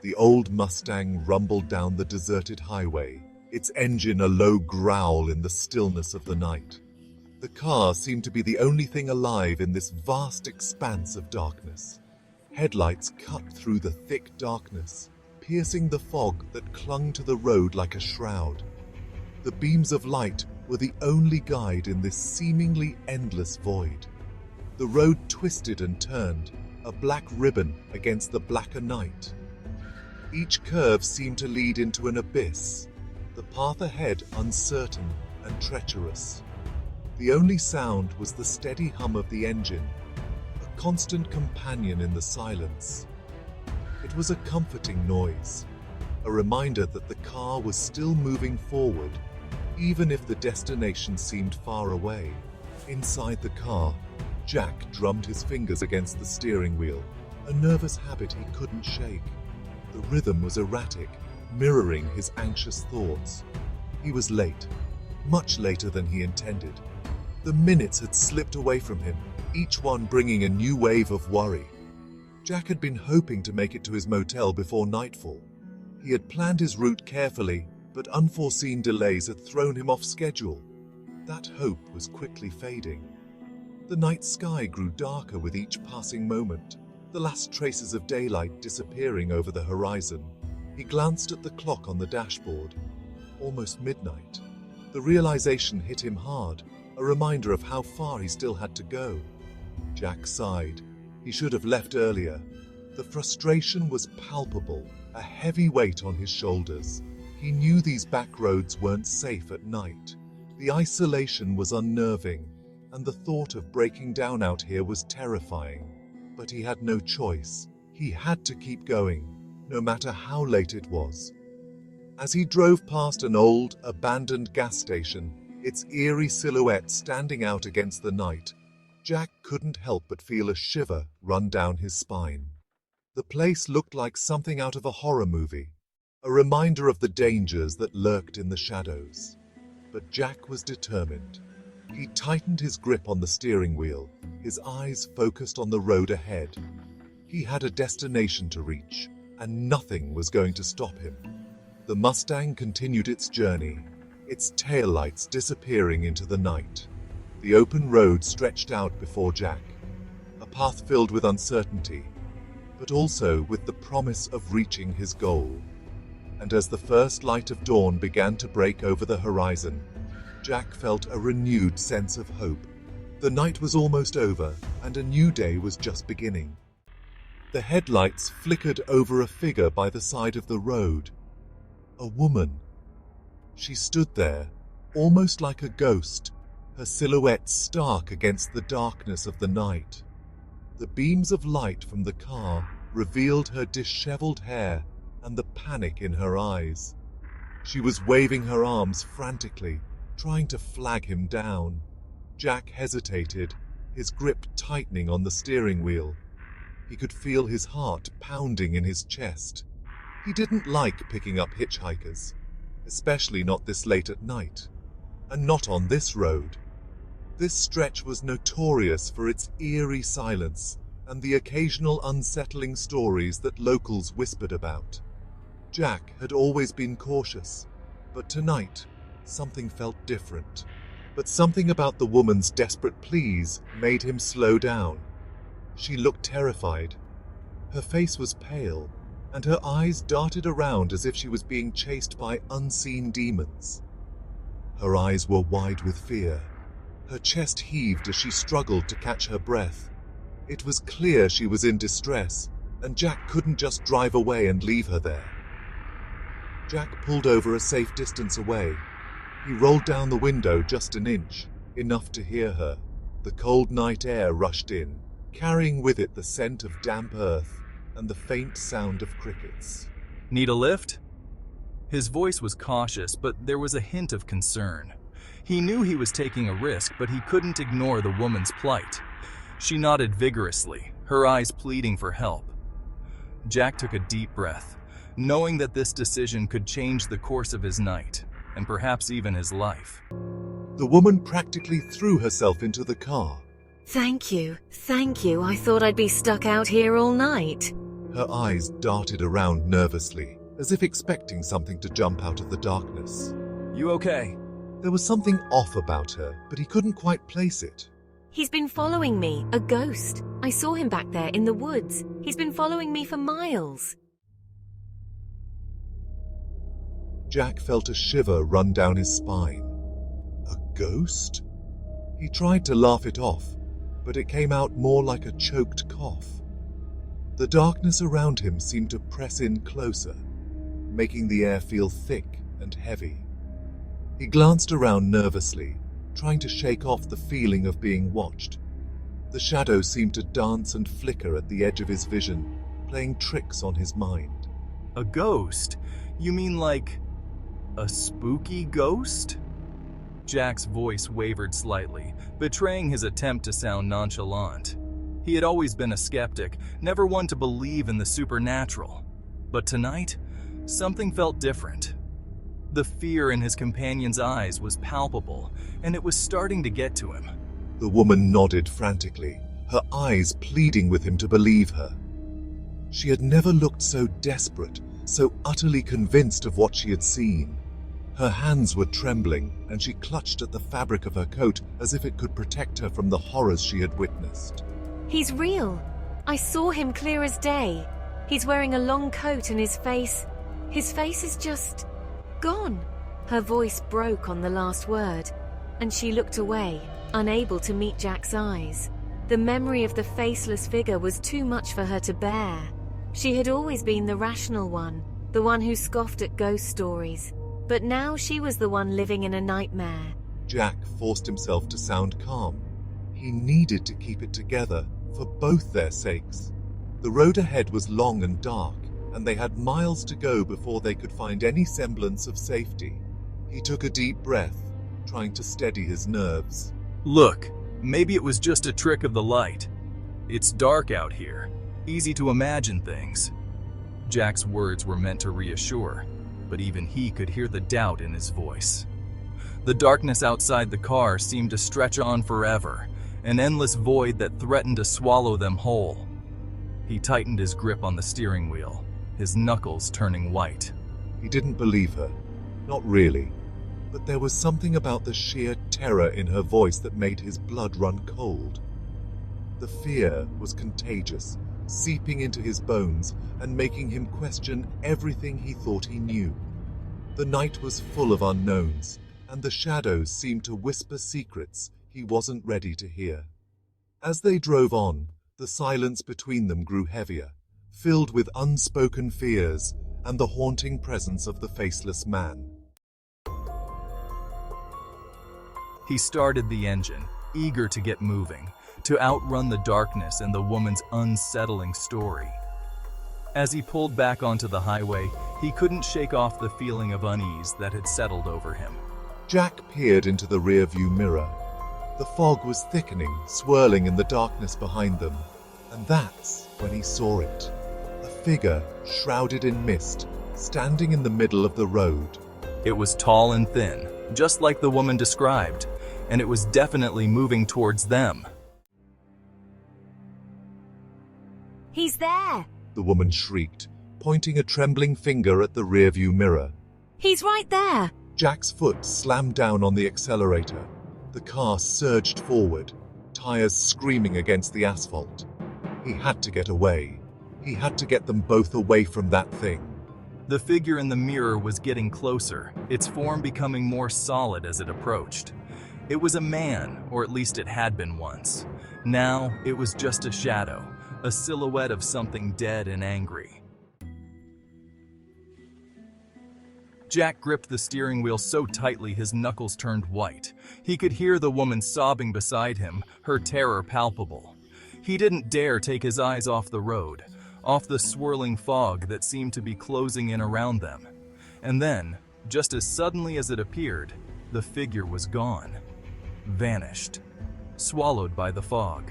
The old Mustang rumbled down the deserted highway, its engine a low growl in the stillness of the night. The car seemed to be the only thing alive in this vast expanse of darkness. Headlights cut through the thick darkness, piercing the fog that clung to the road like a shroud. The beams of light were the only guide in this seemingly endless void. The road twisted and turned, a black ribbon against the blacker night. Each curve seemed to lead into an abyss, the path ahead uncertain and treacherous. The only sound was the steady hum of the engine, a constant companion in the silence. It was a comforting noise, a reminder that the car was still moving forward, even if the destination seemed far away. Inside the car, Jack drummed his fingers against the steering wheel, a nervous habit he couldn't shake. The rhythm was erratic, mirroring his anxious thoughts. He was late, much later than he intended. The minutes had slipped away from him, each one bringing a new wave of worry. Jack had been hoping to make it to his motel before nightfall. He had planned his route carefully, but unforeseen delays had thrown him off schedule. That hope was quickly fading. The night sky grew darker with each passing moment, the last traces of daylight disappearing over the horizon. He glanced at the clock on the dashboard. Almost midnight. The realization hit him hard, a reminder of how far he still had to go. Jack sighed. He should have left earlier. The frustration was palpable, a heavy weight on his shoulders. He knew these back roads weren't safe at night. The isolation was unnerving, and the thought of breaking down out here was terrifying. But he had no choice. He had to keep going, no matter how late it was. As he drove past an old, abandoned gas station, its eerie silhouette standing out against the night, Jack couldn't help but feel a shiver run down his spine. The place looked like something out of a horror movie, a reminder of the dangers that lurked in the shadows. But Jack was determined. He tightened his grip on the steering wheel, his eyes focused on the road ahead. He had a destination to reach, and nothing was going to stop him. The Mustang continued its journey, its taillights disappearing into the night. The open road stretched out before Jack, a path filled with uncertainty, but also with the promise of reaching his goal. And as the first light of dawn began to break over the horizon, Jack felt a renewed sense of hope. The night was almost over, and a new day was just beginning. The headlights flickered over a figure by the side of the road. A woman. She stood there, almost like a ghost, her silhouette stark against the darkness of the night. The beams of light from the car revealed her disheveled hair and the panic in her eyes. She was waving her arms frantically, trying to flag him down. Jack hesitated, his grip tightening on the steering wheel. He could feel his heart pounding in his chest. He didn't like picking up hitchhikers, especially not this late at night, and not on this road. This stretch was notorious for its eerie silence and the occasional unsettling stories that locals whispered about. Jack had always been cautious, but tonight, something felt different. But something about the woman's desperate pleas made him slow down. She looked terrified. Her face was pale, and her eyes darted around as if she was being chased by unseen demons. Her eyes were wide with fear. Her chest heaved as she struggled to catch her breath. It was clear she was in distress, and Jack couldn't just drive away and leave her there. Jack pulled over a safe distance away. He rolled down the window just an inch, enough to hear her. The cold night air rushed in, carrying with it the scent of damp earth and the faint sound of crickets. Need a lift? His voice was cautious, but there was a hint of concern. He knew he was taking a risk, but he couldn't ignore the woman's plight. She nodded vigorously, her eyes pleading for help. Jack took a deep breath, knowing that this decision could change the course of his night, and perhaps even his life. The woman practically threw herself into the car. Thank you. I thought I'd be stuck out here all night. Her eyes darted around nervously, as if expecting something to jump out of the darkness. You okay? There was something off about her, but he couldn't quite place it. He's been following me, a ghost. I saw him back there in the woods. He's been following me for miles. Jack felt a shiver run down his spine. A ghost? He tried to laugh it off, but it came out more like a choked cough. The darkness around him seemed to press in closer, making the air feel thick and heavy. He glanced around nervously, trying to shake off the feeling of being watched. The shadows seemed to dance and flicker at the edge of his vision, playing tricks on his mind. A ghost? You mean like a spooky ghost? Jack's voice wavered slightly, betraying his attempt to sound nonchalant. He had always been a skeptic, never one to believe in the supernatural. But tonight, something felt different. The fear in his companion's eyes was palpable, and it was starting to get to him. The woman nodded frantically, her eyes pleading with him to believe her. She had never looked so desperate, so utterly convinced of what she had seen. Her hands were trembling, and she clutched at the fabric of her coat as if it could protect her from the horrors she had witnessed. He's real. I saw him clear as day. He's wearing a long coat and his face is just gone. Her voice broke on the last word, and she looked away, unable to meet Jack's eyes. The memory of the faceless figure was too much for her to bear. She had always been the rational one, the one who scoffed at ghost stories. But now she was the one living in a nightmare. Jack forced himself to sound calm. He needed to keep it together, for both their sakes. The road ahead was long and dark, and they had miles to go before they could find any semblance of safety. He took a deep breath, trying to steady his nerves. Look, maybe it was just a trick of the light. It's dark out here, easy to imagine things. Jack's words were meant to reassure, but even he could hear the doubt in his voice. The darkness outside the car seemed to stretch on forever, an endless void that threatened to swallow them whole. He tightened his grip on the steering wheel, his knuckles turning white. He didn't believe her, not really, but there was something about the sheer terror in her voice that made his blood run cold. The fear was contagious, seeping into his bones and making him question everything he thought he knew. The night was full of unknowns, and the shadows seemed to whisper secrets he wasn't ready to hear. As they drove on, the silence between them grew heavier, filled with unspoken fears and the haunting presence of the faceless man. He started the engine, eager to get moving, to outrun the darkness and the woman's unsettling story. As he pulled back onto the highway, he couldn't shake off the feeling of unease that had settled over him. Jack peered into the rearview mirror. The fog was thickening, swirling in the darkness behind them, and that's when he saw it. A figure shrouded in mist, standing in the middle of the road. It was tall and thin, just like the woman described, and it was definitely moving towards them. He's there! The woman shrieked, pointing a trembling finger at the rearview mirror. He's right there! Jack's foot slammed down on the accelerator. The car surged forward, tires screaming against the asphalt. He had to get away. He had to get them both away from that thing. The figure in the mirror was getting closer, its form becoming more solid as it approached. It was a man, or at least it had been once. Now it was just a shadow, a silhouette of something dead and angry. Jack gripped the steering wheel so tightly his knuckles turned white. He could hear the woman sobbing beside him, her terror palpable. He didn't dare take his eyes off the road, off the swirling fog that seemed to be closing in around them. And then, just as suddenly as it appeared, the figure was gone. Vanished. Swallowed by the fog.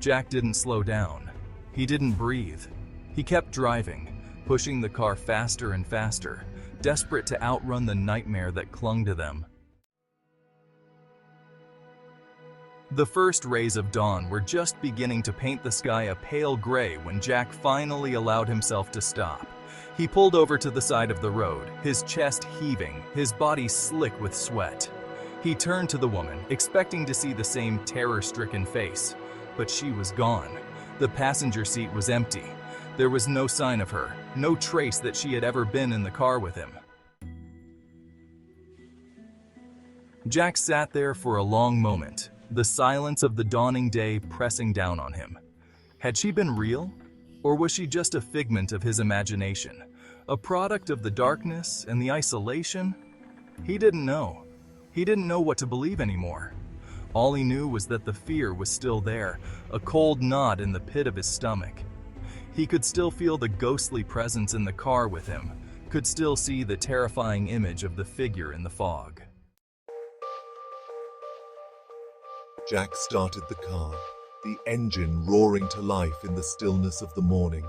Jack didn't slow down. He didn't breathe. He kept driving, pushing the car faster and faster, desperate to outrun the nightmare that clung to them. The first rays of dawn were just beginning to paint the sky a pale gray when Jack finally allowed himself to stop. He pulled over to the side of the road, his chest heaving, his body slick with sweat. He turned to the woman, expecting to see the same terror-stricken face, but she was gone. The passenger seat was empty. There was no sign of her, no trace that she had ever been in the car with him. Jack sat there for a long moment, the silence of the dawning day pressing down on him. Had she been real? Or was she just a figment of his imagination? A product of the darkness and the isolation? He didn't know. He didn't know what to believe anymore. All he knew was that the fear was still there, a cold knot in the pit of his stomach. He could still feel the ghostly presence in the car with him, could still see the terrifying image of the figure in the fog. Jack started the car, the engine roaring to life in the stillness of the morning.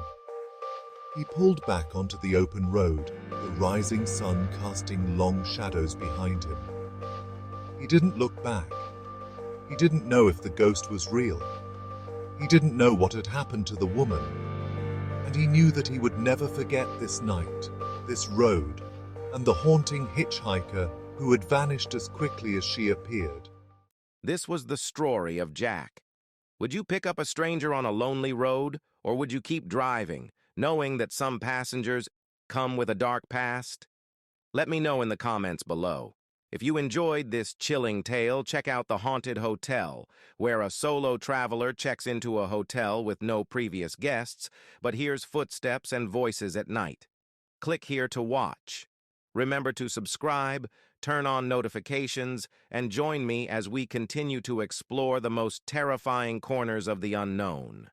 He pulled back onto the open road, the rising sun casting long shadows behind him. He didn't look back. He didn't know if the ghost was real. He didn't know what had happened to the woman. And he knew that he would never forget this night, this road, and the haunting hitchhiker who had vanished as quickly as she appeared. This was the story of Jack. Would you pick up a stranger on a lonely road, or would you keep driving, knowing that some passengers come with a dark past? Let me know in the comments below. If you enjoyed this chilling tale, check out The Haunted Hotel, where a solo traveler checks into a hotel with no previous guests, but hears footsteps and voices at night. Click here to watch. Remember to subscribe, turn on notifications, and join me as we continue to explore the most terrifying corners of the unknown.